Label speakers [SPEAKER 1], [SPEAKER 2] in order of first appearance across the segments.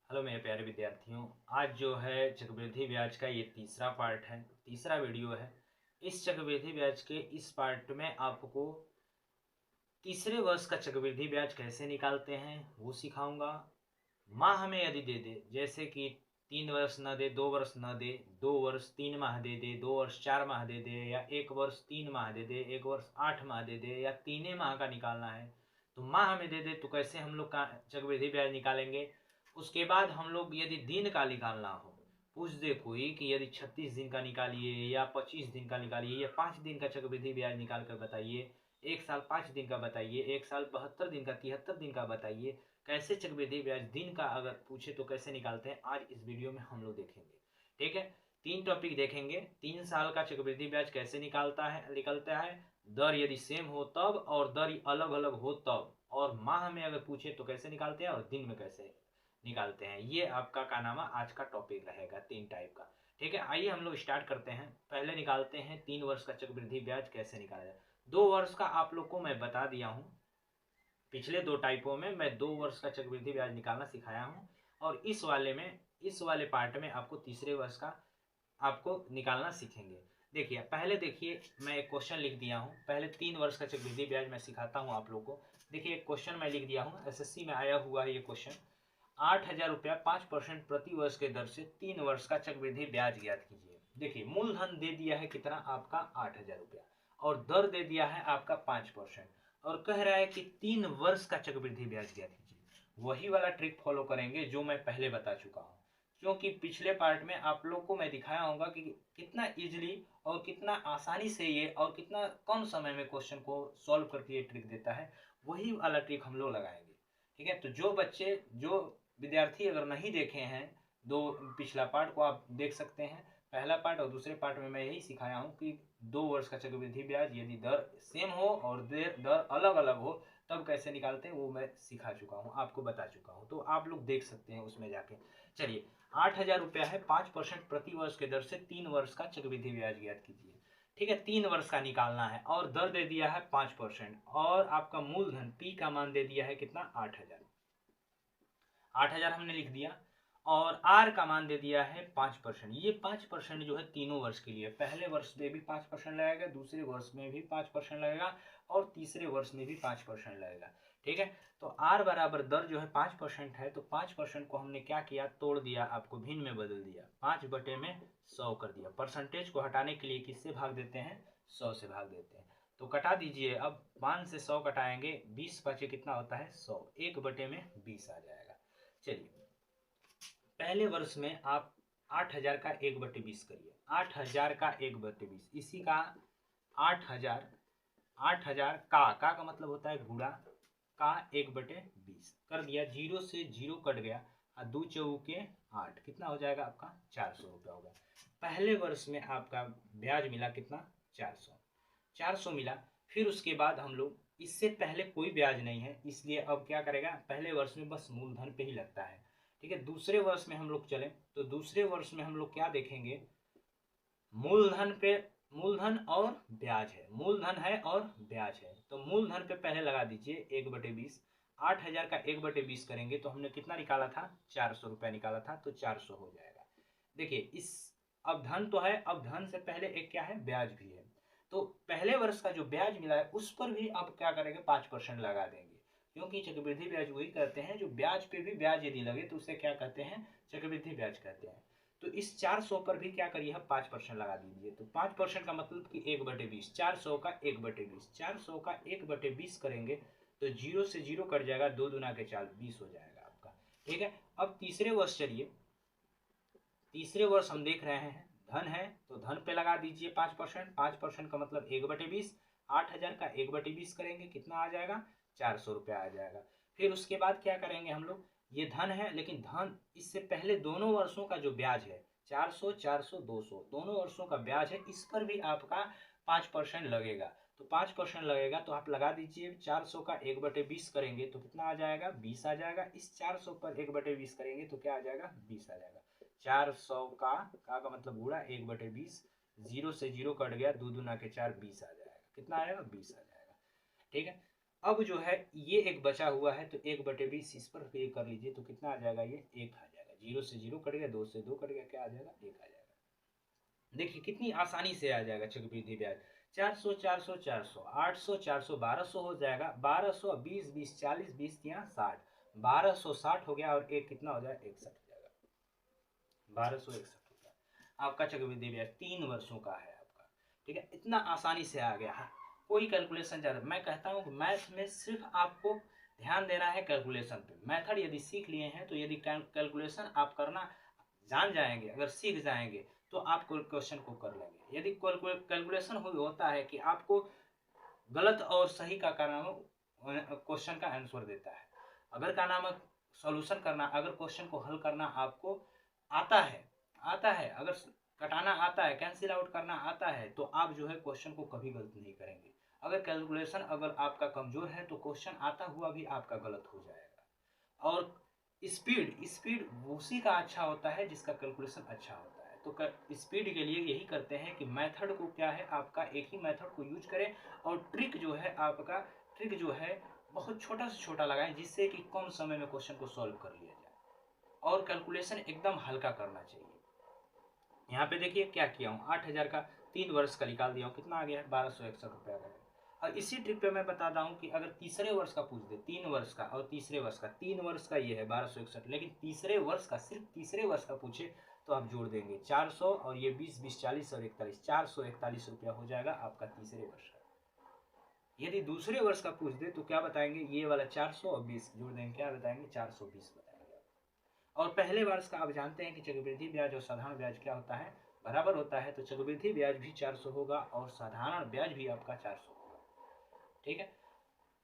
[SPEAKER 1] Hello मेरे प्यारे विद्यार्थियों। आज जो है चक्रवृद्धि ब्याज का ये तीसरा पार्ट है, तीसरा वीडियो है। इस चक्रवृद्धि ब्याज के इस पार्ट में आपको तीसरे वर्ष का चक्रवृद्धि ब्याज कैसे निकालते हैं वो सिखाऊंगा। माह हमें यदि दे दे, जैसे कि 3 वर्ष न दे, 2 वर्ष न दे, 2 वर्ष 3 माह दे दे, 2 वर्ष 4 माह दे दे, या 1 वर्ष 3 माह दे दे, 1 वर्ष 8 माह दे दे, या 3 माह का निकालना है तो माह हमें दे दे तो कैसे हम लोग का चक्रवृद्धि ब्याज निकालेंगे। उसके बाद हम लोग यदि दिन का निकालना हो, पूछ दे कोई कि यदि 36 दिन का निकालिए या 25 दिन का निकालिए या 5 दिन का चक्रवृद्धि ब्याज निकाल कर बताइए, 1 साल 5 दिन का बताइए, 1 साल 72 दिन का, 73 दिन का बताइए, कैसे चक्रवृद्धि ब्याज दिन का अगर पूछे तो कैसे निकालते हैं, आज इस वीडियो में हम लोग देखेंगे। ठीक है, 3 टॉपिक देखेंगे। 3 साल का चक्रवृद्धि ब्याज कैसे निकलता है, दर यदि सेम हो तब, और दर अलग अलग हो तब, और माह में अगर पूछे तो कैसे निकालते हैं, और दिन में कैसे निकालते हैं। ये आपका का नाम आज का टॉपिक रहेगा, 3 टाइप का। ठीक है, आइए हम लोग स्टार्ट करते हैं। पहले निकालते हैं 3 वर्ष का चक्रवृद्धि ब्याज कैसे निकाला जाए। 2 वर्ष का आप लोग को मैं बता दिया हूँ, पिछले 2 टाइपों में मैं 2 वर्ष का चक्रवृद्धि ब्याज निकालना सिखाया हूँ, और इस वाले पार्ट में आपको तीसरे वर्ष का आपको निकालना सीखेंगे। देखिए, पहले देखिए मैं एक क्वेश्चन लिख दिया हूँ। पहले 3 वर्ष का चक्रवृद्धि ब्याज मैं सिखाता हूँ आप लोग को। देखिए, एक क्वेश्चन मैं लिख दिया हूँ, एसएससी में आया हुआ है ये क्वेश्चन। 8,000 रुपया 5% प्रति वर्ष के दर से 3 वर्ष का चक्रवृद्धि ब्याज ज्ञात कीजिए। देखिए, मूलधन दे दिया है कितना, आपका 8,000 रुपया, और दर दे दिया है आपका 5%, और कह रहा है कि 3 वर्ष का चक्रवृद्धि ब्याज ज्ञात कीजिए। वही वाला ट्रिक फॉलो करेंगे जो मैं पहले बता चुका हूँ, क्योंकि पिछले पार्ट में आप लोग को मैं दिखाया होगा कि कितना इजीली और कितना आसानी से ये और कितना कम समय में क्वेश्चन को सॉल्व करके ये ट्रिक देता है। वही वाला ट्रिक हम लोग लगाएंगे। ठीक है, तो जो विद्यार्थी अगर नहीं देखे हैं दो पिछला पार्ट को, आप देख सकते हैं। पहला पार्ट और दूसरे पार्ट में मैं यही सिखाया हूँ कि 2 वर्ष का चक्रवृद्धि ब्याज यदि दर सेम हो और दर अलग अलग हो तब कैसे निकालते हैं, वो मैं सिखा चुका हूँ, आपको बता चुका हूँ, तो आप लोग देख सकते हैं उसमें जाके। चलिए, 8,000 रुपया है, 5% प्रति वर्ष के दर से 3 वर्ष का चक्रवृद्धि ब्याज ज्ञात कीजिए। ठीक है, 3 वर्ष का निकालना है, और दर दे दिया है 5%, और आपका मूलधन पी का मान दे दिया है कितना, 8,000। 8,000 हमने लिख दिया, और आर का मान दे दिया है 5%। ये 5% जो है तीनों वर्ष के लिए, पहले वर्ष में भी 5% लगेगा, दूसरे वर्ष में भी 5% लगेगा, और तीसरे वर्ष में भी 5% लगेगा। ठीक है, तो आर बराबर दर जो है 5% है, तो 5% को हमने क्या किया, तोड़ दिया, आपको भिन्न में बदल दिया, 5/100 कर दिया। परसेंटेज को हटाने के लिए किससे भाग देते हैं, 100 से भाग देते हैं। तो कटा दीजिए, अब 5 से 100 कटाएंगे, 20 बचे कितना होता है, 100, 1/20 आ जाएगा। चलिए, पहले वर्ष में आप 8,000 का 1/20 करिए, 8,000 का 1/20, इसी का 8,000, 8,000 का मतलब होता है गुणा, का 1/20 कर दिया, 0 से 0 कट गया, और 2 चौके 8, कितना हो जाएगा आपका, 400 रुपया होगा। पहले वर्ष में आपका ब्याज मिला कितना, 400 मिला। फिर उसके बाद हम लोग, इससे पहले कोई ब्याज नहीं है, इसलिए अब क्या करेगा, पहले वर्ष में बस मूलधन पे ही लगता है। ठीक है, दूसरे वर्ष में हम लोग चले तो दूसरे वर्ष में हम लोग क्या देखेंगे, मूलधन पे, मूलधन और ब्याज है, मूलधन है और ब्याज है, तो मूलधन पे पहले लगा दीजिए 1/20। 8,000 का 1/20 करेंगे तो हमने कितना निकाला था, 400 रुपया निकाला था, तो 400 हो जाएगा। देखिए, इस अब धन तो है, अब धन से पहले एक क्या है, ब्याज भी है, तो पहले वर्ष का जो ब्याज मिला है उस पर भी अब क्या करेंगे, 5% लगा देंगे, क्योंकि चक्रवृद्धि ब्याज वही कहते हैं जो ब्याज पे भी ब्याज यदि लगे तो उसे क्या कहते हैं, चक्रवृद्धि ब्याज कहते हैं। तो इस 400 पर भी क्या करिए, 5% लगा दीजिए, तो 5% का मतलब कि 1/20, 400 का 1/20, 400 का 1/20 करेंगे तो 0 से 0 कट जाएगा, 2 दूना के 4, 20 हो जाएगा आपका। ठीक है, अब तीसरे वर्ष चलिए, तीसरे वर्ष हम देख रहे हैं, धन है तो धन पे लगा दीजिए 5%, 5% का मतलब 1/20, 8,000 का 1/20 करेंगे, कितना आ जाएगा, 400 रुपया आ जाएगा। फिर उसके बाद क्या करेंगे हम लोग, ये धन है, लेकिन धन इससे पहले दोनों वर्षों का जो ब्याज है, 400, 400, 200, दोनों वर्षों का ब्याज है, इस पर भी आपका 5% लगेगा, तो 5% लगेगा, तो आप लगा दीजिए, 400 का 1/20 करेंगे तो कितना आ जाएगा, 20 आ जाएगा। इस 400 पर 1/20 करेंगे तो क्या आ जाएगा, 20 आ जाएगा। 400 का मतलब गुणा 1/20, 0 से 0 कट गया, 2 दूना के 4, 20 आ जाएगा, कितना आएगा, 20 आ जाएगा। ठीक है, अब जो है ये एक बचा हुआ है, तो 1/20 इस पर पे कर लीजिए, तो कितना आ जाएगा, ये 1 आ जाएगा। 0 से 0 कट गया, 2 से 2 कट गया, क्या आ जाएगा, 1 आ जाएगा। देखिए कितनी आसानी से आ जाएगा चक्रवृद्धि ब्याज। 400 400 400 800 400 1200 हो जाएगा। 1200 20 20 40 20 यहाँ 60, 1260 हो गया, और एक कितना हो जाएगा, 61 हो जाएगा। 1261 रुपया आपका चक्रवृद्धि ब्याज 3 वर्षों का है आपका। ठीक है, इतना आसानी से आ गया है, कोई कैलकुलेशन ज़्यादा। मैं कहता हूँ कि मैथ में सिर्फ आपको ध्यान देना है कैलकुलेशन पे। मेथड यदि सीख लिए हैं, तो यदि कैलकुलेशन आप करना जान जाएंगे, अगर सीख जाएंगे, तो आप क्वेश्चन को कर लेंगे। यदि कैलकुलेशन होता है कि आपको गलत और सही का नाम क्वेश्चन का आंसर देता है, अगर का नाम सॉल्यूशन करना, अगर क्वेश्चन को हल करना आपको आता है, अगर कटाना आता है, कैंसिल आउट करना आता है, तो आप जो है क्वेश्चन को कभी गलत नहीं करेंगे। अगर कैलकुलेशन अगर आपका कमजोर है, तो क्वेश्चन आता हुआ भी आपका गलत हो जाएगा। और स्पीड स्पीड उसी का अच्छा होता है जिसका कैलकुलेशन अच्छा होता है। तो स्पीड के लिए यही करते हैं कि मेथड को क्या है आपका, एक ही मेथड को यूज करें, और ट्रिक जो है आपका, ट्रिक जो है बहुत छोटा से छोटा लगाएं, जिससे कि कम समय में क्वेश्चन को सॉल्व कर लिया जाए। और कैलकुलेशन एकदम हल्का करना चाहिए। यहाँ पे देखिए क्या किया हूँ, 8000 का 3 वर्ष का निकाल दिया हूँ, कितना आ गया है, 1261 रुपया का। और इसी ट्रिक पे मैं बताता हूँ कि अगर तीसरे वर्ष का पूछ दे, 3 वर्ष का और तीसरे वर्ष का, 3 वर्ष का ये है 1261, लेकिन तीसरे वर्ष का, सिर्फ तीसरे वर्ष का पूछे, तो आप जोड़ देंगे 400, और ये 20 20 40 और 41, 441 रुपया हो जाएगा आपका तीसरे वर्ष का। यदि दूसरे वर्ष का पूछ दे, तो क्या बताएंगे, ये वाला 400 और 20 जोड़ देंगे, क्या बताएंगे, 420 बताएंगे। और पहले वर्ष का आप जानते हैं कि चक्रवृद्धि ब्याज और साधारण ब्याज क्या होता है, बराबर होता है। तो चक्रवृद्धि ब्याज भी 400 होगा, और साधारण ब्याज भी आपका 400 होगा। ठीक है,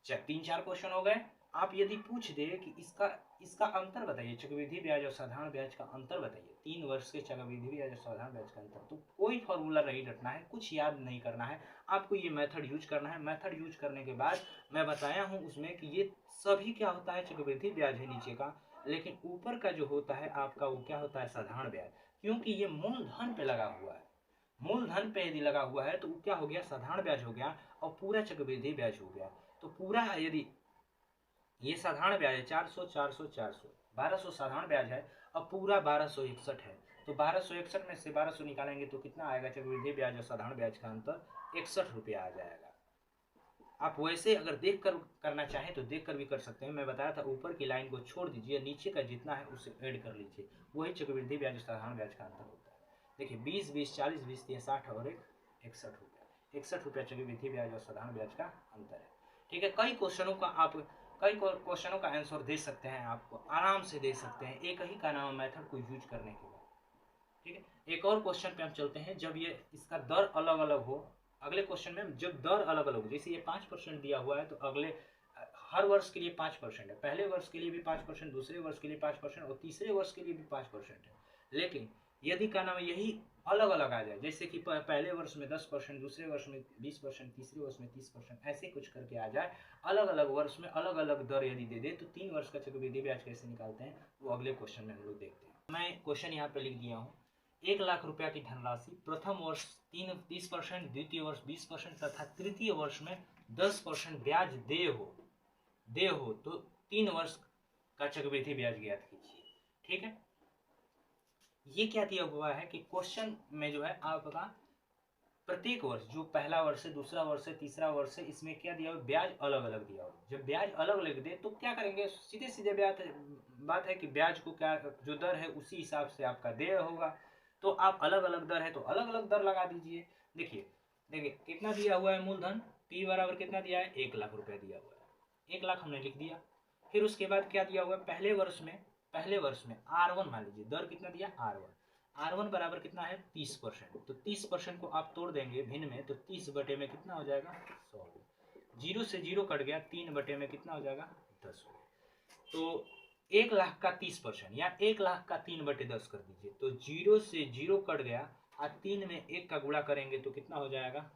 [SPEAKER 1] 3-4 क्वेश्चन हो गए। आप यदि पूछ दे कि इसका इसका अंतर बताइए, चक्रवृद्धि ब्याज और साधारण ब्याज का अंतर बताइए, 3 वर्ष के चक्रवृद्धि ब्याज और साधारण ब्याज का अंतर, तो कोई फॉर्मूला नहीं रटना है, कुछ याद नहीं करना है, आपको ये मेथड यूज करना है। मेथड यूज करने के बाद मैं बताया हूँ उसमें कि ये सभी क्या होता है, चक्रवृद्धि ब्याज है नीचे का, लेकिन ऊपर का जो होता है आपका, वो क्या होता है, साधारण ब्याज। क्योंकि ये मूलधन पे लगा हुआ है, मूलधन पे यदि लगा हुआ है, तो वो क्या हो गया, साधारण ब्याज हो गया, और पूरा चक्रवृद्धि ब्याज हो गया। तो पूरा यदि ये साधारण ब्याज है, 400 400 400, 1200 साधारण ब्याज है, और पूरा 1261 है। तो 1261 में से 1200 निकालेंगे, तो कितना आएगा, चक्रवृद्धि ब्याज और साधारण ब्याज का अंतर 61 रुपया आ जाएगा। आप वैसे अगर देख कर करना चाहें तो देख कर भी कर सकते हैं। मैं बताया था ऊपर की लाइन को छोड़ दीजिए, नीचे का जितना है उसे ऐड कर लीजिए, वही चक्रवृद्धि ब्याज और साधारण ब्याज का अंतर होता है। देखिए 20 20 40 20 60 और 61 रुपया, 61 रुपया चक्रवृद्धि ब्याज और साधारण ब्याज का अंतर है। ठीक है, कई क्वेश्चनों का आंसर दे सकते हैं, आपको आराम से दे सकते हैं, एक ही का नाम मेथड को यूज करने के बाद। ठीक है, एक और क्वेश्चन पे हम चलते हैं। जब ये इसका दर अलग अलग हो, अगले क्वेश्चन में जब दर अलग अलग हो, जैसे ये 5% दिया हुआ है, तो अगले हर वर्ष के लिए 5% है, पहले वर्ष के लिए भी 5%, दूसरे वर्ष के लिए 5%, और तीसरे वर्ष के लिए भी 5% है। लेकिन यदि का नाम यही अलग अलग आ जाए, जैसे कि पहले वर्ष में 10%, दूसरे वर्ष में 20%, तीसरे वर्ष में 30%, ऐसे कुछ करके आ जाए, अलग अलग वर्ष में अलग अलग दर यदि दे दे, तो 3 वर्ष का चक्रवृद्धि ब्याज कैसे निकालते हैं, वो अगले क्वेश्चन में हम लोग देखते हैं। मैं क्वेश्चन यहाँ पे लिख दिया हूँ। 1,00,000 रुपया की धनराशि प्रथम वर्ष 30%, द्वितीय वर्ष 20% तथा तृतीय वर्ष में 10% ब्याज दे हो तो 3 वर्ष का चक्रवृद्धि ब्याज ज्ञात कीजिए। ठीक है, ये क्या दिया हुआ है कि क्वेश्चन में जो है आपका प्रत्येक वर्ष, जो पहला वर्ष है, दूसरा वर्ष है, तीसरा वर्ष है, इसमें क्या दिया हुआ, ब्याज अलग अलग दिया हुआ। जब ब्याज अलग अलग दे, तो क्या करेंगे, सीधे सीधे बात है कि ब्याज को क्या, जो दर है उसी हिसाब से आपका देय होगा। तो आप अलग अलग दर है तो अलग अलग दर लगा दीजिए। देखिए देखिए कितना दिया हुआ है, मूलधन P बराबर कितना दिया है, 1,00,000 रुपया दिया हुआ है, 1,00,000 हमने लिख दिया। फिर उसके बाद क्या दिया हुआ है, पहले वर्ष में R1 मान लीजिए, दर कितना दिया, R1 बराबर कितना है, 30%। तो 30% को आप तोड़ देंगे भिन्न में, तो 30 बटे में कितना हो जाएगा, 100। 0 से 0 कट गया, 3 बटे में कितना हो जाएगा, 10 हो गया। तो 1,00,000 का 30%, या 1,00,000 का 3 बटे 10 कर दीजिए, तो 0 से 0 कट गया, और 3 में 1 का गुणा करेंगे तो कितना हो जाएगा,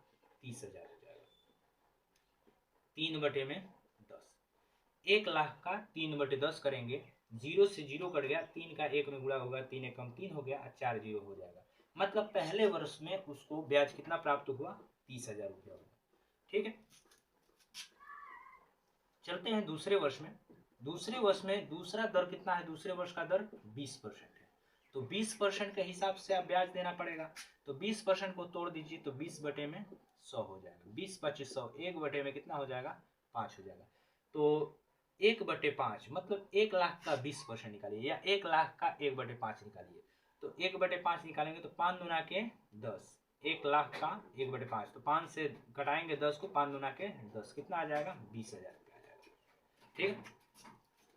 [SPEAKER 1] 30,000 हो जाएगा। 3 बटे में 10, 1,00,000 का 3 बटे 10 करेंगे, 0 से 0 कट गया, 3 का 1 में गुणा होगा, 3 एकम 3 हो गया, और 4 0 हो जाएगा। मतलब पहले वर्ष में उसको ब्याज कितना प्राप्त हुआ, 30,000 रुपया हुआ। ठीक है, चलते हैं दूसरे वर्ष में। दूसरे वर्ष में दूसरा दर कितना है? दूसरे वर्ष का दर 20% है। तो 20% के हिसाब से आप ब्याज देना पड़ेगा। तो 20% को तोड़ दीजिए तो 20 बटे में 100 हो जाएगा। 20 25 100, 1 बटे में कितना हो जाएगा? 5 हो जाएगा। तो 1/5 मतलब 1 लाख का 20% निकालिए, या 1 लाख का 1/5 निकालिए। तो 1/5 निकालेंगे तो 5 दूना के 10, 1 लाख का 1/5, तो 5 से घटाएंगे 10 को, 5 दूना के 10, कितना आ जाएगा? 20,000 रुपया आ जाएगा। ठीक है,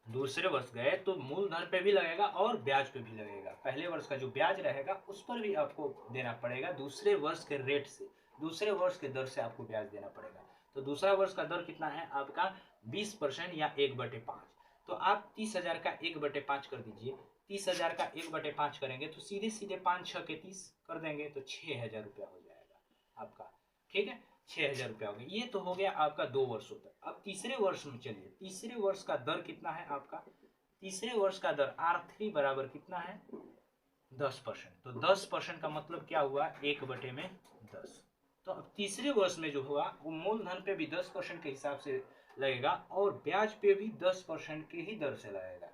[SPEAKER 1] दूसरे वर्ष गए तो मूलधन पे भी लगेगा और ब्याज पे भी लगेगा। पहले वर्ष का जो ब्याज रहेगा उस पर भी आपको देना पड़ेगा, दूसरे वर्ष के रेट से, दूसरे वर्ष के दर से आपको ब्याज देना पड़ेगा। तो दूसरा वर्ष का दर कितना है आपका? 20% या 1/5। तो आप 30,000 का 1/5 कर दीजिए। 30,000 का 1/5 करेंगे तो सीधे सीधे 5 6 के 30 कर देंगे तो 6,000 रुपया हो जाएगा आपका। ठीक है, 6,000 रुपया हो गया। ये तो हो गया आपका 2 वर्षों तक। अब तीसरे वर्ष में चलिए, तीसरे वर्ष का दर कितना है आपका? तीसरे वर्ष का दर R3 बराबर कितना है? 10%। तो 10% का मतलब क्या हुआ? 1/10। तो अब तीसरे वर्ष में जो हुआ वो मूलधन पे भी 10% के हिसाब से लगेगा और ब्याज पे भी 10% के ही दर से लगेगा।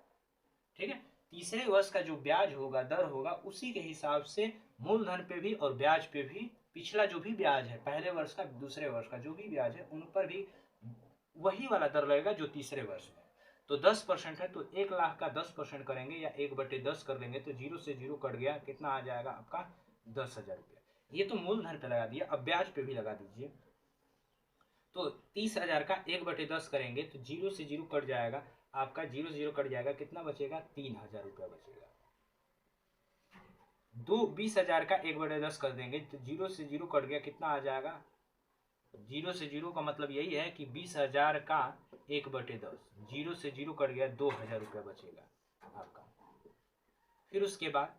[SPEAKER 1] ठीक है, तीसरे वर्ष का जो ब्याज होगा, दर होगा, उसी के हिसाब से मूलधन पे भी और ब्याज पे भी, पिछला जो भी ब्याज है, पहले वर्ष का दूसरे वर्ष का जो भी ब्याज है, उन पर भी वही वाला दर लगेगा जो तीसरे वर्ष में। तो 10% है तो 1 लाख का 10% करेंगे या 1/10 कर देंगे तो 0 से 0 कट गया, कितना आ जाएगा आपका? 10,000 रुपया। ये तो मूलधन पे लगा दिया, अब ब्याज पे भी लगा दीजिए। तो 30,000 का 1/10 करेंगे तो 0 से 0 कट जाएगा आपका, 0 से 0 कट जाएगा, कितना बचेगा? 3,000 रुपया बचेगा। 20,000 का 1/10 कर देंगे तो 0 से 0 कट गया, कितना आ जाएगा? 0 से 0 का मतलब यही है कि 20,000 का 1/10, 0 से 0 कट गया, 2,000 रुपया बचेगा आपका। फिर उसके बाद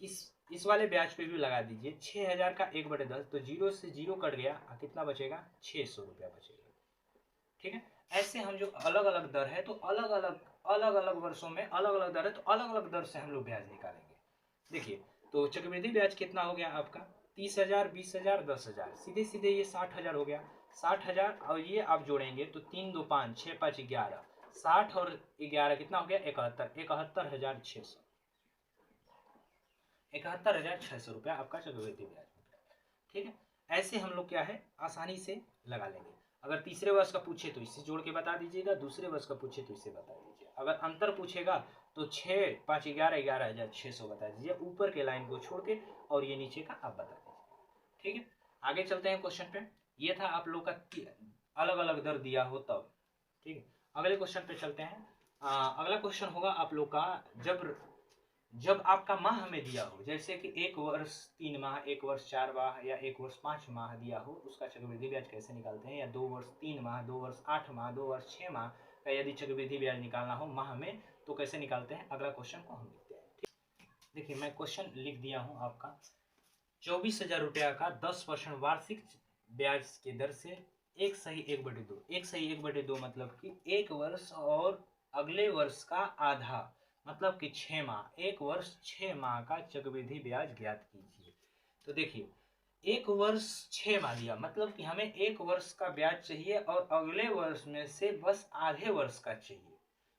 [SPEAKER 1] इस वाले ब्याज पे भी लगा दीजिए। 6,000 का 1/10 तो 0 से 0 कट गया, कितना बचेगा? 600 रुपया बचेगा। ठीक है, ऐसे हम जो अलग अलग दर है तो अलग अलग वर्षों में अलग अलग दर है तो अलग अलग दर से हम लोग ब्याज निकालेंगे। देखिए, तो चक्रवृद्धि ब्याज कितना हो गया आपका? 30,000, 20,000, 10,000, सीधे सीधे ये 60,000 हो गया। 60,000 और ये आप जोड़ेंगे तो 3 2 5 6 5 11, 60 और 11 कितना हो गया? 71, 71,600, 71,600 रुपया आपका चक्रवृद्धि ब्याज हो गया। ठीक है, ऐसे हम लोग क्या है आसानी से लगा लेंगे। अगर तीसरे वर्ष का पूछे तो इससे जोड़ के बता दीजिएगा, दूसरे वर्ष का पूछे तो इससे बता दीजिए। अगर अंतर पूछेगा तो 6 5 11 11,600 बता दीजिए, ऊपर के लाइन को छोड़ के, और ये नीचे का आप बता दीजिए। ठीक है, आगे चलते हैं क्वेश्चन पे। ये था आप लोग का अलग अलग दर दिया हो तब। ठीक है, अगले क्वेश्चन पे चलते हैं। अगला क्वेश्चन होगा आप लोग का, जब आपका माह में दिया हो, जैसे कि 1 वर्ष 3 माह, 1 वर्ष 4 माह या 1 वर्ष 5 माह दिया हो, उसका चक्रवृद्धि ब्याज कैसे निकालते हैं, या 2 वर्ष 3 माह, 2 वर्ष 8 माह, 2 वर्ष 6 माह का यदि चक्रवृद्धि ब्याज निकालना हो माह में तो कैसे निकालते हैं, अगला क्वेश्चन को हम लिखते हैं। देखिए, मैं क्वेश्चन लिख दिया हूँ आपका। 24,000 रुपया का 10% वार्षिक ब्याज की दर से 1 सही 1/2, 1 सही 1/2 मतलब कि 1 वर्ष और अगले वर्ष का आधा, मतलब कि 6 माह, 1 वर्ष 6 माह का चक्रवृद्धि ब्याज ज्ञात कीजिए। तो देखिए, 1 वर्ष 6 माह दिया मतलब कि हमें 1 वर्ष का ब्याज चाहिए और अगले वर्ष में से बस आधे वर्ष का चाहिए,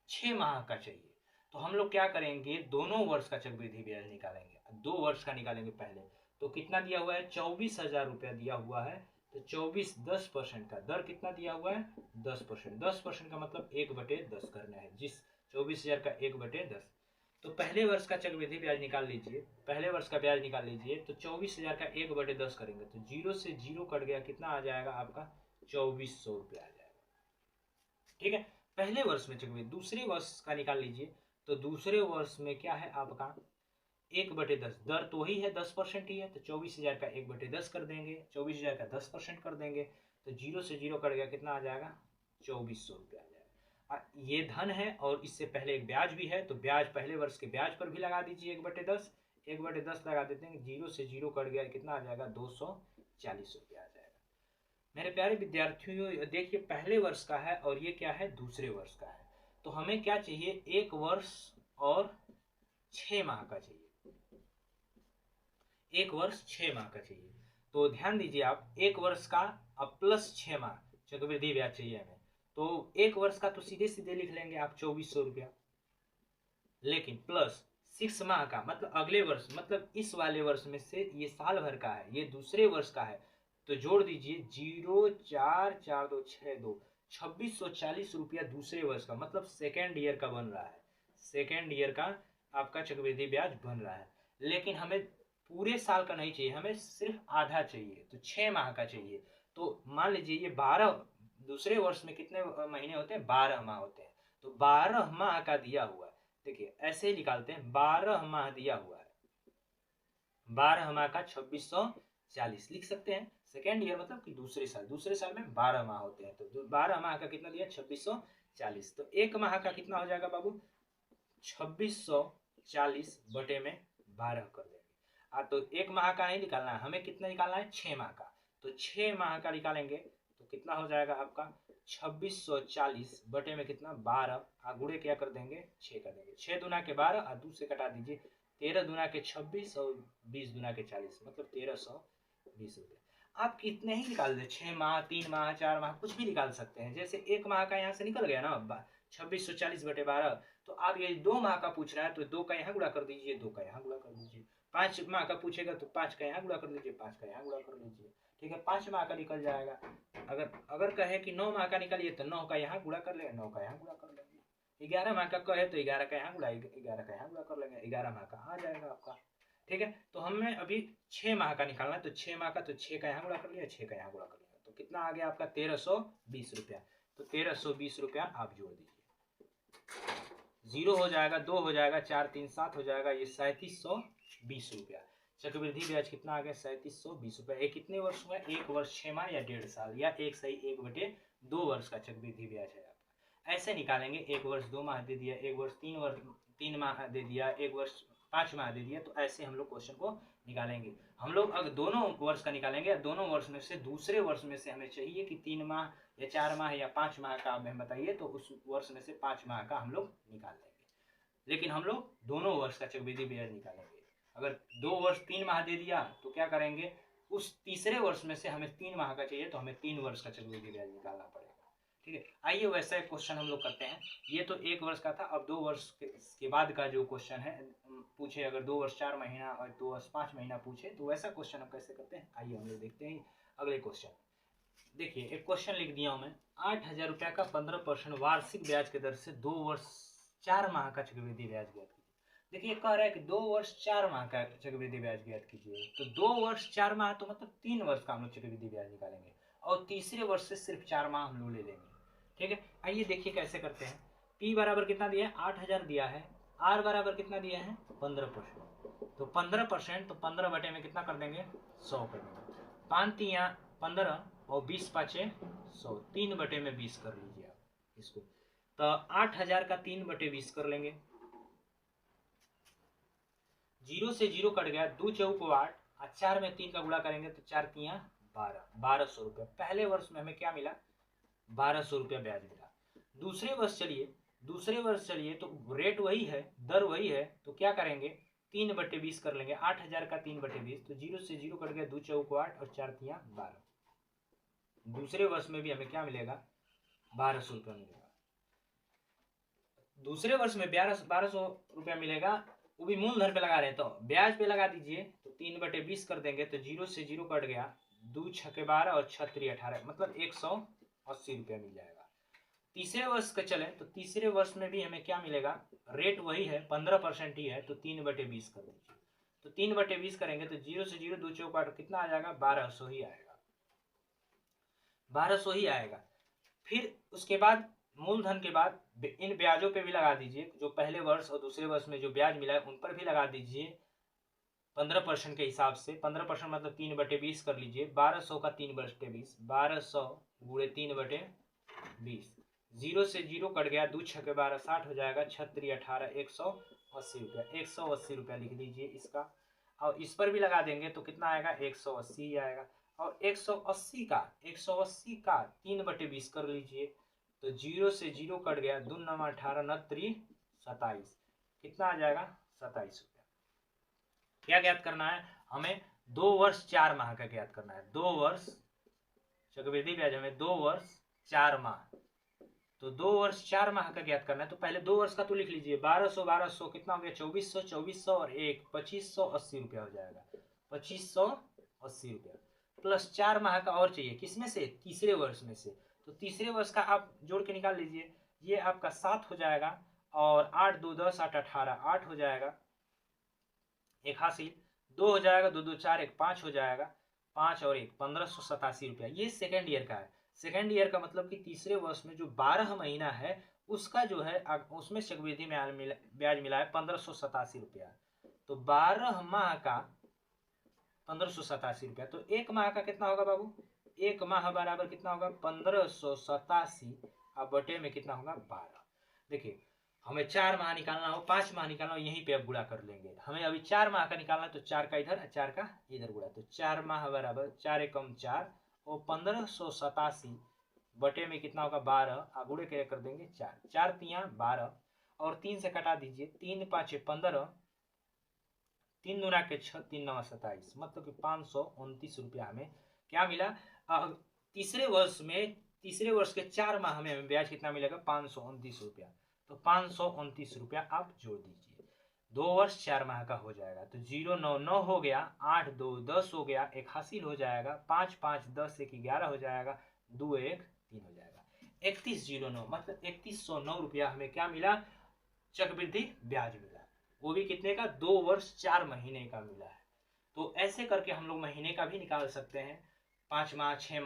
[SPEAKER 1] 6 माह का चाहिए। तो हम लोग क्या करेंगे, दोनों वर्ष का चक्रवृद्धि ब्याज निकालेंगे। 2 वर्ष का निकालेंगे पहले। तो कितना दिया हुआ है? 24,000 रुपया दिया हुआ है। तो 24 10% का दर कितना दिया हुआ है? 10%। 10% का मतलब 1/10 करना है, जिस 24,000 का 1/10। तो पहले वर्ष का चक्रवृद्धि ब्याज निकाल लीजिए, पहले वर्ष का ब्याज निकाल लीजिए। तो 24,000 का 1/10 करेंगे तो 0 से 0 कट गया, कितना आ जाएगा आपका? 2,400 रुपया आ जाएगा। ठीक है, पहले वर्ष में चक्रवृद्धि। दूसरे वर्ष का निकाल लीजिए। तो दूसरे वर्ष में क्या है आपका? 1/10, दर तो ही है 10% ही है, तो 24,000 का 1/10 कर देंगे, 24,000 का 10% कर देंगे तो 0 से 0 कट गया, कितना आ जाएगा? 2,400 रुपया आ जाएगा। ये धन है और इससे पहले एक ब्याज भी है, तो ब्याज पहले वर्ष के ब्याज पर भी लगा दीजिए 1/10, 1/10 लगा देते हैं, 0 से 0 कट गया, कितना आ जाएगा? 240 रुपया आ जाएगा। मेरे प्यारे विद्यार्थियों, देखिए पहले वर्ष का है और ये क्या है? दूसरे वर्ष का है। तो हमें क्या चाहिए? 1 वर्ष और 6 माह का चाहिए, 1 वर्ष 6 माह का चाहिए। तो ध्यान दीजिए आप, 1 वर्ष का अब प्लस 6 माह चक्रवृद्धि ब्याज चाहिए हमें। तो एक वर्ष का तो सीधे सीधे लिख लेंगे आप 2400 रुपया, लेकिन प्लस 6 माह का मतलब अगले वर्ष, मतलब इस वाले वर्ष में से ये साल भर का है, ये दूसरे वर्ष का है, तो जोड़ दीजिए 04426 2640 रुपया दूसरे वर्ष का, मतलब सेकेंड ईयर का बन रहा है, सेकेंड ईयर का आपका चक्रवृद्धि ब्याज बन रहा है। लेकिन हमें पूरे साल का नहीं चाहिए, हमें सिर्फ आधा चाहिए, तो 6 माह का चाहिए। तो मान लीजिए ये 12, दूसरे वर्ष में कितने महीने होते हैं, 12 माह होते हैं, तो 12 माह का दिया हुआ है, देखिए ऐसे ही निकालते हैं, 12 माह दिया हुआ है, 12 माह का 2640 लिख सकते हैं। सेकेंड ईयर मतलब कि दूसरे साल, दूसरे साल में 12 माह होते हैं, तो 12 माह का कितना दिया 2640, तो एक माह का कितना हो जाएगा बाबू 2640 बटे में 12 कर देंगे। तो एक माह का नहीं निकालना है हमें, कितना निकालना है 6 माह का, तो 6 माह का निकालेंगे तो कितना हो जाएगा आपका 2640 बटे में कितना 12, गुणे क्या कर देंगे 6 कर देंगे, 6 दूना के 12 और 2 से कटा दीजिए, 13 दूना के 26 और 20 दूना के 40, मतलब 1320 रुपये। आप कितने ही निकाल दे, 6 माह 3 माह 4 माह कुछ भी निकाल सकते हैं। जैसे एक माह का यहाँ से निकल गया ना 2640 बटे 12, तो आप ये 2 माह का पूछ रहा है तो 2 का यहाँ गुणा कर दीजिए, 2 का यहाँ गुणा कर दीजिए। 5 माह का पूछेगा तो 5 का यहाँ गुणा कर लीजिए, 5 का यहाँ गुणा कर लीजिए, ठीक है 5 माह का निकल जाएगा। अगर कहे कि 9 माह का निकालिए तो 9 का यहाँ गुणा कर लेंगे, 9 का यहाँ गुणा कर लेंगे। 11 माह का कहे तो 11 का यहाँ गुणा, 11 का यहाँ गुणा कर लेंगे, 11 माह का आ जाएगा आपका, ठीक है। तो हमें अभी 6 माह का निकालना है, तो 6 माह का तो 6 का यहाँ गुणा कर लिया, 6 का यहाँ गुणा कर लिया, तो कितना आ गया आपका 1320 रुपया। तो 1320 रुपया आप जोड़ दीजिए, 0 हो जाएगा, 2 हो जाएगा, 4 3 7 हो जाएगा, ये 3720 रुपया। चक्रवृद्धि ब्याज कितना आ गया 3720 रुपया। ये कितने वर्ष हुआ, 1 वर्ष 6 माह या 1.5 साल, या 1/2 वर्ष का चक्रवृद्धि ब्याज है आपका। ऐसे निकालेंगे, 1 वर्ष 2 माह दे दिया, 1 वर्ष 3 माह दे दिया, 1 वर्ष 5 माह दे दिया, तो ऐसे हम लोग क्वेश्चन को निकालेंगे। हम लोग अगर दोनों वर्ष का निकालेंगे, दोनों वर्ष में से दूसरे वर्ष में से हमें चाहिए कि 3 माह या 4 माह या 5 माह का हमें बताइए, तो उस वर्ष में से 5 माह का हम लोग निकाल लेंगे। लेकिन हम लोग दोनों वर्ष का चक्रवृद्धि ब्याज निकालेंगे। अगर 2 वर्ष 3 माह दे दिया तो क्या करेंगे, उस तीसरे वर्ष में से हमें 3 माह का चाहिए, तो हमें 3 वर्ष का चक्रवृद्धि ब्याज निकालना पड़ेगा, ठीक है। आइए वैसा एक क्वेश्चन हम लोग करते हैं। ये तो 1 वर्ष का था, अब 2 वर्ष के बाद का जो क्वेश्चन है पूछे, अगर 2 वर्ष 4 महीना और 2 वर्ष 5 महीना पूछे, तो वैसा क्वेश्चन हम कैसे करते हैं, आइए हम लोग देखते हैं अगले क्वेश्चन। देखिए एक क्वेश्चन लिख दिया हूं मैं, 8000 रुपया का 15% वार्षिक ब्याज के दर से 2 वर्ष 4 माह का चक्रवृद्धि ब्याज ज्ञात कीजिए। देखिए कह रहा है कि 2 वर्ष 4 माह का चक्रवृद्धि ब्याज ज्ञात कीजिए, तो 2 वर्ष 4 माह तो मतलब 3 वर्ष का हम लोग चक्रवृद्धि ब्याज निकालेंगे, और तीसरे वर्ष से सिर्फ 4 माह हम लोग ले लेंगे, ठीक है। आइए देखिए कैसे करते हैं। P बराबर कितना दिया है 8000 दिया है, R बराबर कितना दिया है 15%, तो 15%, तो 15 बटे में कितना कर देंगे 100 कर देंगे, 5 3 15 और 20 5 100, 3 बटे में 20 कर लीजिए आप इसको, तो 8000 का 3 बटे 20 कर लेंगे, 0 से 0 कट गया, 2 चौक 8 और 4 में 3 का गुणा करेंगे तो 4 3 12, 1200 रुपया। पहले वर्ष में हमें क्या मिला 1200 रुपया ब्याज मिला। दूसरे वर्ष चलिए तो रेट वही है, दर वही है, तो क्या करेंगे 3 बटे 20 कर लेंगे, 8000 का 3 बटे 20, तो 0 से 0 कट गया, 2 चौक 8 और 4 3 12। दूसरे वर्ष में भी हमें क्या मिलेगा 1200 रुपया मिलेगा, दूसरे वर्ष में 1200 रुपया मिलेगा, वो भी मूलधन पे लगा रहे हैं, तो ब्याज पे लगा दीजिए, तो 3 बटे 20 कर देंगे, तो 0 से 0 कट गया, 2 6 12 और 6 3 18, मतलब 180 रुपया मिल जाएगा। तीसरे वर्ष का चले तो तीसरे वर्ष में भी हमें क्या मिलेगा, रेट वही है 15% ही है, तो 3 बटे 20 कर दीजिए, तो 3 बटे 20 करेंगे तो 0 से 0 2 चौक 8 कितना आ जाएगा 1200 ही आएगा, 1200 ही आएगा। फिर उसके बाद मूलधन के बाद इन ब्याजों पे भी लगा दीजिए, जो पहले वर्ष और दूसरे वर्ष में जो ब्याज मिला है उन पर भी लगा दीजिए 15% के हिसाब से, 15% मतलब 3 बटे 20 कर लीजिए, 1200 का 3 बटे 20, 1200 गुणे 3 बटे 20, 0 से 0 कट गया, 2 6 12 60 हो जाएगा, 6 3 18 180 रुपया, 180 रुपया लिख लीजिए इसका, और इस पर भी लगा देंगे तो कितना आएगा 180 आएगा, और 180 का 3 बटे 20 कर लीजिए, तो 0 से 0 कट गया, 2 9 18 9 3 27, कितना आ जाएगा 27 रुपया। क्या ज्ञात करना है हमें 2 वर्ष 4 माह का ज्ञात करना है, 2 वर्ष चक्रवृद्धि ब्याज हमें 2 वर्ष 4 माह, तो 2 वर्ष 4 माह का ज्ञात करना है, तो पहले 2 वर्ष का तो लिख लीजिए। 1200 1200 कितना हो गया, 2400 2400 और 2580 रुपया हो जाएगा। 2580 रुपया प्लस 4 माह का और चाहिए, किसमें से, तीसरे वर्ष में से। तो तीसरे वर्ष का आप जोड़ के निकाल लीजिए, ये आपका 7 हो जाएगा और 8 2 10 8 18 8 हो जाएगा, 81 2 हो जाएगा, 2 2 4 1 5 हो जाएगा, 5 और 1 1587 रुपया। ये सेकेंड ईयर का है। सेकेंड ईयर का मतलब कि तीसरे वर्ष में जो 12 महीना है उसका जो है उसमें चक्रवृद्धि में ब्याज मिला है 1587 रुपया। तो 12 माह का 1587 रुपया, तो 1 माह का कितना होगा बाबू, 1 माह बराबर कितना होगा 1587 अब बटे में कितना होगा 12। देखिए हमें 4 माह निकालना हो, 5 माह निकालना हो, यहीं पे अब गुणा कर लेंगे। हमें अभी 4 माह का निकालना है तो 4 का इधर 4 का इधर गुणा, तो 4 माह बराबर 4 एकम 4 और 1587 बटे में कितना होगा 12, गुणे के कर देंगे 4 4 तिया 12 और 3 से कटा दीजिए, 3 5 15 3 दूना के 6 3 9 27, मतलब कि 529 रुपया हमें क्या मिला। तीसरे वर्ष के 4 माह में हमें ब्याज कितना मिलेगा 529 रुपया। तो 529 रुपया आप जोड़ दीजिए, 2 वर्ष 4 माह का हो जाएगा। तो 099 हो गया, 8 2 10 हो गया, 81 हो जाएगा, 5 5 10 1 11 हो जाएगा, 2 1 3 हो जाएगा, 3109 मतलब 3109 रुपया हमें क्या मिला, चक्रवृद्धि ब्याज मिला। वो भी कितने का, 2 वर्ष 4 महीने का मिला है। तो ऐसे करके हम लोग महीने का भी निकाल सकते हैं, 5 माह 6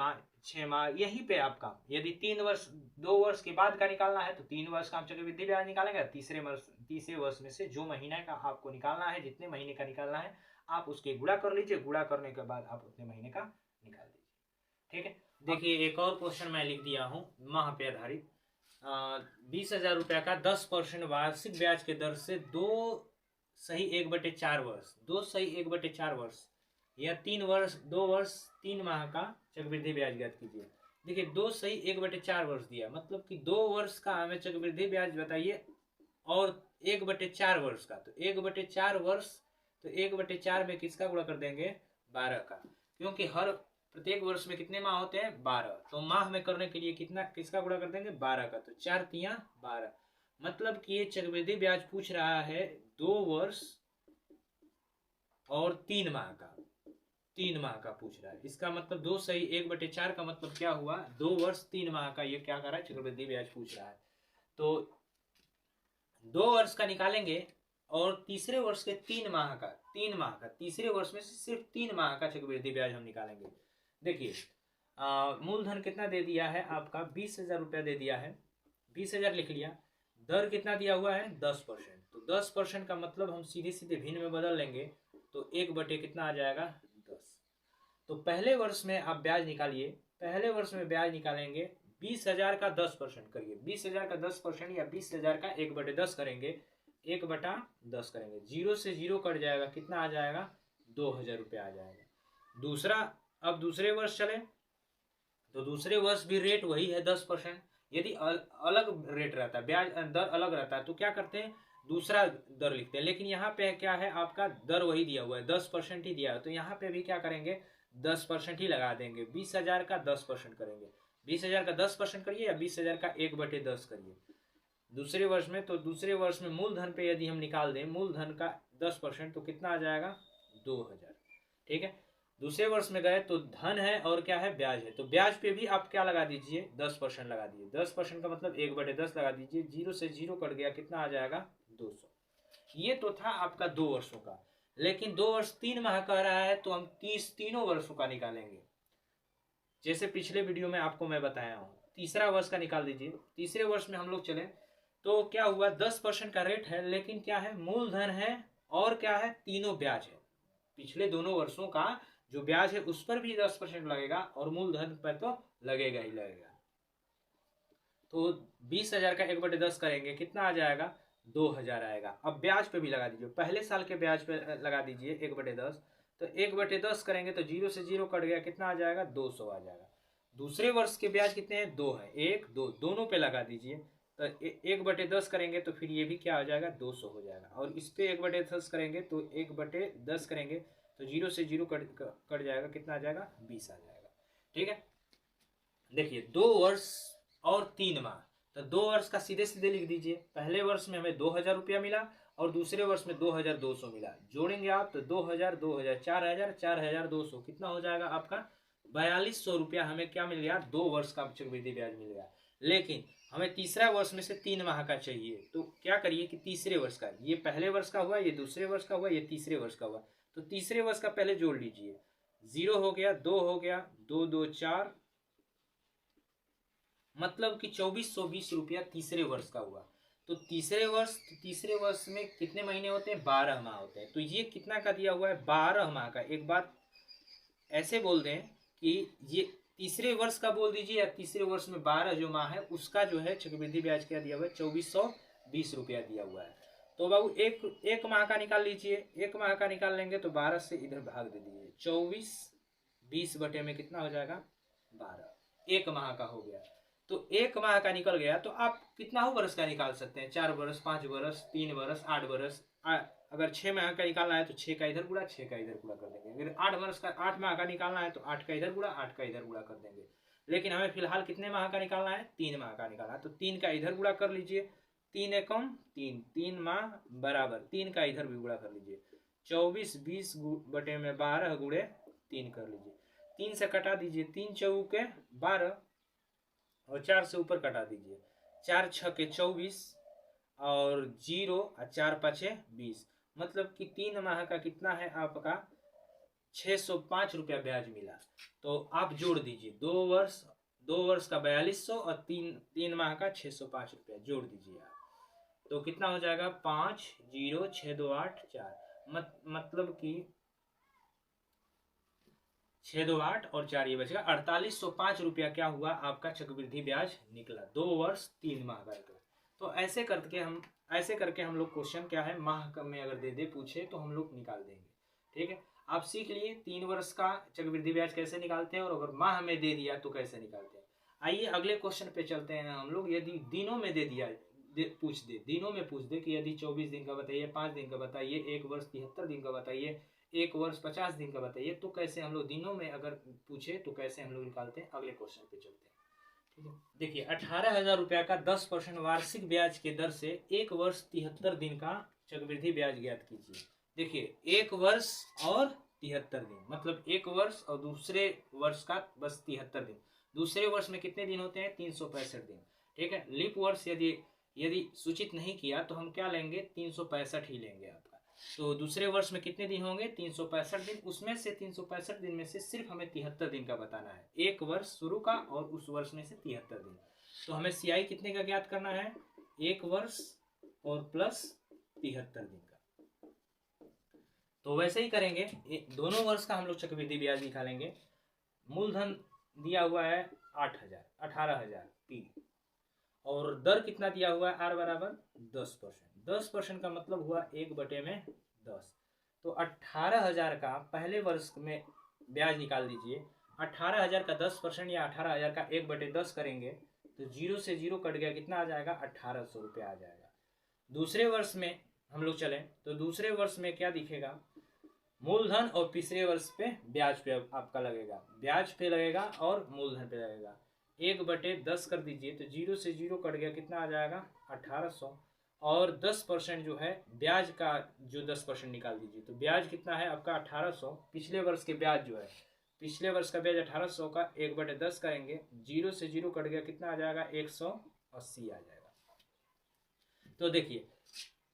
[SPEAKER 1] माह यहीं पे आपका। यदि 2 वर्ष के बाद का निकालना है तो 3 वर्ष का हम चक्रवृद्धि ब्याज निकालेंगे। तीसरे वर्ष में से जो महीने का आपको निकालना है, जितने महीने का निकालना है आप उसके गुणा कर लीजिए, गुणा करने के बाद आप उतने महीने का निकाल दीजिए। ठीक है, देखिए एक और क्वेश्चन मैं लिख दिया हूँ माह पे आधारित। 20,000 रुपया का 10% वार्षिक ब्याज के दर से 2 सही 1/4 वर्ष, 2 सही 1/4 वर्ष या 2 वर्ष 3 माह का चक्रवृद्धि ब्याज ज्ञात कीजिए। देखिए 2 सही 1/4 वर्ष दिया, मतलब कि 2 वर्ष का हमें चक्रवृद्धि ब्याज बताइए और 1/4 वर्ष का। तो 1/4 वर्ष, तो 1/4 में किसका गुणा कर देंगे 12 का, क्योंकि प्रत्येक वर्ष में कितने माह होते हैं 12, तो माह में करने के लिए किसका गुणा कर देंगे 12 का। तो 4 तिया 12, मतलब कि ये चक्रवृद्धि ब्याज पूछ रहा है 2 वर्ष और 3 माह का, 3 माह का पूछ रहा है। इसका मतलब 2 सही 1/4 का मतलब क्या हुआ, 2 वर्ष 3 माह का ये क्या कर रहा है, चक्रवृद्धि ब्याज पूछ रहा है। तो 2 वर्ष का निकालेंगे और तीसरे वर्ष के 3 माह का, तीसरे वर्ष में से सिर्फ 3 माह का चक्रवृद्धि ब्याज हम निकालेंगे। देखिए मूलधन कितना दे दिया है आपका 20,000 रुपया दे दिया है, 20,000 लिख लिया। दर कितना दिया हुआ है 10%, तो 10% का मतलब हम सीधे सीधे भिन्न में बदल लेंगे, तो 1 कितना आ जाएगा 10। तो पहले वर्ष में आप ब्याज निकालिए, पहले वर्ष में ब्याज निकालेंगे 20,000 का 10% करिए, 20,000 का 10% या 20,000 का 1/10 करेंगे, 1/10 करेंगे, 0 से 0 कट जाएगा, कितना आ जाएगा 2,000 रुपया आ जाएगा। अब दूसरे वर्ष चले तो दूसरे वर्ष भी रेट वही है 10%। यदि अलग रेट रहता है, ब्याज दर अलग रहता है, तो क्या करते हैं दूसरा दर लिखते हैं, लेकिन यहाँ पे क्या है आपका दर वही दिया हुआ है 10% ही दिया है, तो यहाँ पे भी क्या करेंगे 10% ही लगा देंगे। 20,000 का 10% करेंगे, 20,000 का 10% करिए या 20,000 का 1/10 करिए दूसरे वर्ष में। तो दूसरे वर्ष में मूलधन पे यदि हम निकाल दें मूलधन का 10%, तो कितना आ जाएगा 2,000। ठीक है, दूसरे वर्ष में गए तो धन है और क्या है ब्याज है, तो ब्याज पे भी आप क्या लगा दीजिए 10% लगा दीजिए, 10% का मतलब 1/10 लगा दीजिए, 0 से 0 कट गया, कितना आ जाएगा 200। ये तो था आपका 2 वर्षों का, लेकिन 2 वर्ष 3 माह कह रहा है तो हम तीनों वर्षों का निकालेंगे। जैसे पिछले वीडियो में आपको मैं बताया हूँ, तीसरा वर्ष का निकाल दीजिए। तीसरे वर्ष में हम लोग चले तो क्या हुआ 10% का रेट है, लेकिन क्या है मूलधन है और क्या है तीनों ब्याज है। पिछले दोनों वर्षों का जो ब्याज है उस पर भी 10% लगेगा और मूलधन पर तो लगेगा ही लगेगा। तो 20,000 का 1/10 करेंगे, कितना आ जाएगा 2,000 आएगा। अब ब्याज पे भी लगा दीजिए, पहले साल के ब्याज पे लगा दीजिए 1/10, तो 1/10 करेंगे तो 0 से 0 कट गया, कितना आ जाएगा 200 आ जाएगा। दूसरे वर्ष के ब्याज कितने हैं 2 है, 1 2 दोनों पे लगा दीजिए, तो 1/10 करेंगे तो फिर ये भी क्या हो जाएगा 200 हो जाएगा। और इस पे 1/10 करेंगे तो 1/10 करेंगे तो 0 से 0 कट जाएगा, कितना आ जाएगा 20 आ जाएगा। ठीक है, देखिए 2 वर्ष और 3 माह, तो 2 वर्ष का सीधे सीधे लिख दीजिए। पहले वर्ष में हमें 2000 रुपया मिला और दूसरे वर्ष में 2200 मिला। जोड़ेंगे आप तो 2000 2000 4000 4200 कितना हो जाएगा आपका 4200 रुपया हमें क्या मिल गया, 2 वर्ष का चक्रवृद्धि ब्याज मिल गया। लेकिन हमें तीसरा वर्ष में से 3 माह का चाहिए, तो क्या करिए कि तीसरे वर्ष का, ये पहले वर्ष का हुआ, ये दूसरे वर्ष का हुआ, ये तीसरे वर्ष का हुआ, तो तीसरे वर्ष का पहले जोड़ लीजिए। 0 हो गया, 2 हो गया, 2 2 4, मतलब कि 2420 रुपया तीसरे वर्ष का हुआ। तो तीसरे वर्ष में कितने महीने होते हैं, 12 माह होते हैं। तो ये कितना का दिया हुआ है, 12 माह का। एक बात ऐसे बोल दें कि ये तीसरे वर्ष का बोल दीजिए, या तीसरे वर्ष में 12 जो माह है उसका जो है चक्रवृद्धि ब्याज क्या दिया हुआ है, 2420 रुपया दिया हुआ है। तो बाबू एक माह का निकाल लीजिए। एक माह का निकाल लेंगे तो 12 से इधर भाग दे दीजिए, 24 20 में कितना हो जाएगा, 12। एक माह का हो गया। तो एक माह का निकल गया, तो आप कितना हो वर्ष का निकाल सकते हैं, 4 वर्ष, 5 वर्ष, 3 वर्ष, 8 वर्ष। अगर 6 माह का निकालना है तो 6 का इधर गुणा, 6 का इधर गुणा कर देंगे। अगर 8 माह का निकालना है तो 8 का इधर गुणा, 8 का इधर गुणा कर देंगे। लेकिन हमें फिलहाल कितने माह का निकालना है, 3 माह का निकालना है, तो 3 का इधर गुणा कर लीजिए। 3 एकम 3, 3 माह बराबर 3 का इधर भी गुणा कर लीजिए। 24/20 गुणे 3 कर लीजिए। 3 से कटा दीजिए, 3 चौके 12 और 4 से ऊपर कटा दीजिए। 4 छके 24 और 0 और 4 5 20, मतलब कि 3 माह का कितना है आपका 605 रुपया ब्याज मिला। तो आप जोड़ दीजिए, 2 वर्ष का 4200 और 3 माह का 605 रुपया जोड़ दीजिए आप। तो कितना हो जाएगा 5 0 6 2 8 4, मतलब कि 6 2 8 और 4 ये बचेगा 4805 रुपया क्या हुआ आपका चक्रवृद्धि ब्याज निकला, 2 वर्ष 3 माह का निकला। तो ऐसे करके हम लोग क्वेश्चन क्या है माह में अगर दे पूछे तो हम लोग निकाल देंगे। ठीक है, आप सीख लिए 3 वर्ष का चक्रवृद्धि ब्याज कैसे निकालते हैं, और अगर माह में दे दिया तो कैसे निकालते हैं। आइए अगले क्वेश्चन पे चलते हैं हम लोग। यदि दिनों में दे दिया, दिनों में पूछ दे कि यदि 24 दिन का बताइए, 5 दिन का बताइए, 1 वर्ष 73 दिन का बताइए, 1 वर्ष 50 दिन का बताइए, तो कैसे हम लोग दिनों में अगर पूछे तो कैसे हम लोग निकालते हैं। अगले क्वेश्चन पे चलते हैं। ठीक है, देखिए 18,000 रुपया का 10% वार्षिक ब्याज के दर से 1 वर्ष 73 दिन का चक्रवृद्धि ब्याज ज्ञात कीजिए। देखिए 1 वर्ष और 73 दिन, मतलब 1 वर्ष और दूसरे वर्ष का बस 73 दिन। दूसरे वर्ष में कितने दिन होते हैं, 365 दिन। ठीक है, लीप वर्ष यदि सूचित नहीं किया तो हम क्या लेंगे, 365 ही लेंगे आपका। तो दूसरे वर्ष में कितने दिन होंगे, 365 दिन। उसमें से 365 दिन में से सिर्फ हमें 73 दिन का बताना है, 1 वर्ष शुरू का और उस वर्ष में से 73 दिन। तो हमें CI कितने का ज्ञात करना है, 1 वर्ष और प्लस 73 दिन का। तो वैसे ही करेंगे, दोनों वर्ष का हम लोग चक्रवृद्धि ब्याज निकालेंगे। मूलधन दिया हुआ है 8,000, 18,000 P, और दर कितना दिया हुआ है, R बराबर 10%। 10% का मतलब हुआ 1/10। तो 18,000 का पहले वर्ष में ब्याज निकाल दीजिए। 18,000 का 10% या 18,000 का 1/10 करेंगे तो 0 से 0 कट गया, कितना आ जाएगा, 1800 रुपया आ जाएगा। दूसरे वर्ष में हम लोग चलें तो दूसरे वर्ष में क्या दिखेगा, मूलधन और तीसरे वर्ष पे ब्याज पे आपका लगेगा, ब्याज पे लगेगा और मूलधन पे लगेगा। 1/10 कर दीजिए तो 0 से 0 कट गया, कितना आ जाएगा, 1800। और 10% जो है ब्याज का, जो 10% निकाल दीजिए तो ब्याज कितना है आपका 1800। पिछले वर्ष के ब्याज जो है, पिछले वर्ष का ब्याज 1800 का 1/10 करेंगे, 0 से 0 कट गया, कितना आ जाएगा, 180 आ जाएगा। तो देखिए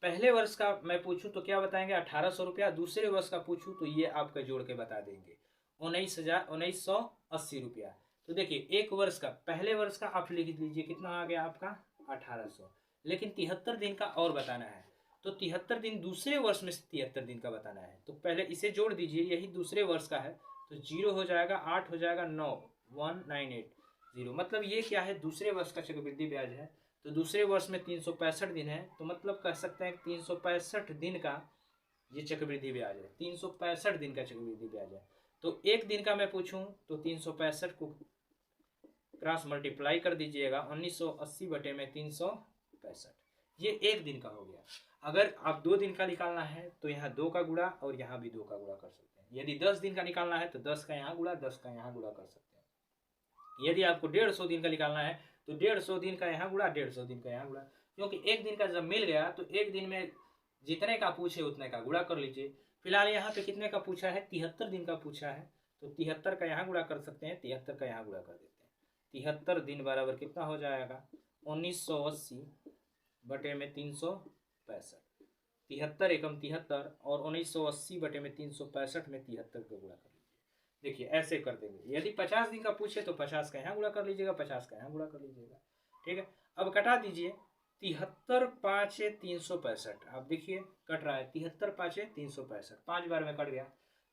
[SPEAKER 1] पहले वर्ष का मैं पूछूं तो क्या बताएंगे, 1800 रुपया। दूसरे वर्ष का पूछूं तो ये आपका जोड़ के बता देंगे, 19,80 रुपया। तो देखिए 1 वर्ष का, पहले वर्ष का आप लिख लीजिए, कितना आ गया आपका 1800। लेकिन 73 दिन का और बताना है, तो 73 दिन दूसरे वर्ष में 73 दिन का बताना है। तो पहले इसे जोड़ दीजिए, यही दूसरे वर्ष का है, तो 0 हो जाएगा, 8 हो जाएगा, 9 1980, मतलब ये क्या है, दूसरे वर्ष का चक्रवृद्धि ब्याज है। तो दूसरे वर्ष में 365 दिन है, तो मतलब कह सकते हैं 365 दिन का ये चक्रवृद्धि ब्याज है, 365 दिन का चक्रवृद्धि ब्याज है। तो एक दिन का मैं पूछूं तो 365 को क्रॉस मल्टीप्लाई कर दीजिएगा, 1980/365, ये एक दिन का हो गया। अगर आप 2 दिन का निकालना है तो यहाँ 2 का गुणा और यहाँ भी 2 का गुणा कर सकते हैं। यदि 10 दिन का निकालना है तो 10 का यहाँ गुणा, 10 का यहाँ गुणा कर सकते हैं। यदि आपको 150 दिन का निकालना है तो 150 दिन का यहाँ गुणा, 150 दिन का यहाँ गुणा, क्योंकि एक दिन का जब मिल गया तो एक दिन में जितने का पूछे उतने का गुणा कर लीजिए। फिलहाल यहाँ पे कितने का पूछा है, 73 दिन का पूछा है, तो 73 का यहाँ गुणा कर सकते हैं, 73 का यहाँ गुणा कर देते हैं। 73 दिन बराबर कितना हो जाएगा, 1980 बटे में 365। 73 एकम 73 और 1980 बटे में 365 में 73 का गुणा कर लीजिए। देखिए ऐसे कर देंगे। यदि 50 दिन का पूछे तो 50 का यहाँ गुणा कर लीजिएगा, 50 का यहाँ गुणा कर लीजिएगा। ठीक है, अब कटा दीजिए। 73 5 365, आप देखिए कट रहा है, 73 5 365, 5 बार में कट गया,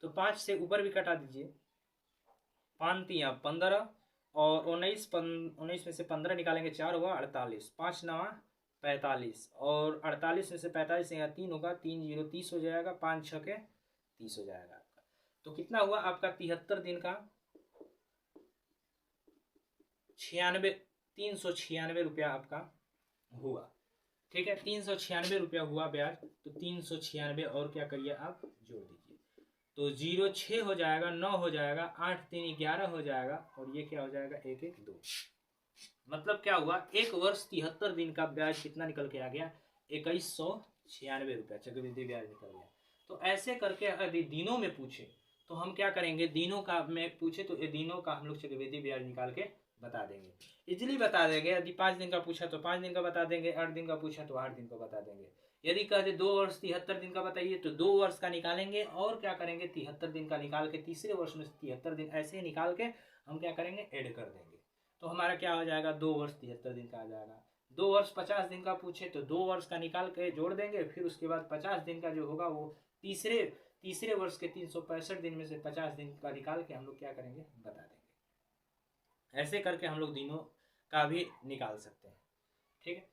[SPEAKER 1] तो 5 से ऊपर भी कटा दीजिए। 5 3 15 और 19 में से 15 निकालेंगे, 4 हुआ 48, 5 9 45 और 48 में से 45 यहाँ 3 होगा, 3 0 30 हो जाएगा, 5 6 के 30 हो जाएगा आपका। तो कितना हुआ आपका 73 दिन का 396 रुपया आपका हुआ। ठीक है, 396 रुपया हुआ ब्याज, तो 396 और क्या करिए आप जोड़ दीजिए, तो 0 6 हो जाएगा, 9 हो जाएगा, 8 3 11 हो जाएगा, और ये क्या हो जाएगा 1 1 2। मतलब क्या हुआ, एक वर्ष 73 दिन का ब्याज कितना निकल के आ गया, 2196 रुपया चक्रवृद्धि ब्याज निकल गया। तो ऐसे करके यदि दिनों में पूछे तो हम क्या करेंगे, दिनों का में पूछे तो ये दिनों का हम लोग चक्रवृद्धि ब्याज निकाल के बता देंगे, इजीली बता देंगे। यदि 5 दिन का पूछा तो 5 दिन का बता देंगे, 8 दिन का पूछा तो 8 दिन का बता देंगे। यदि कहते 2 वर्ष 73 दिन का बताइए तो 2 वर्ष का निकालेंगे, और क्या करेंगे 73 दिन का निकाल के तीसरे वर्ष में 73 दिन ऐसे ही निकाल के हम क्या करेंगे ऐड कर देंगे, तो हमारा क्या हो जाएगा 2 वर्ष 73 दिन का आ जाएगा। 2 वर्ष 50 दिन का पूछे तो 2 वर्ष का निकाल के जोड़ देंगे, फिर उसके बाद 50 दिन का जो होगा वो तीसरे वर्ष के 365 दिन में से 50 दिन का निकाल के हम लोग क्या करेंगे बता देंगे। ऐसे करके हम लोग दिनों का भी निकाल सकते हैं। ठीक है,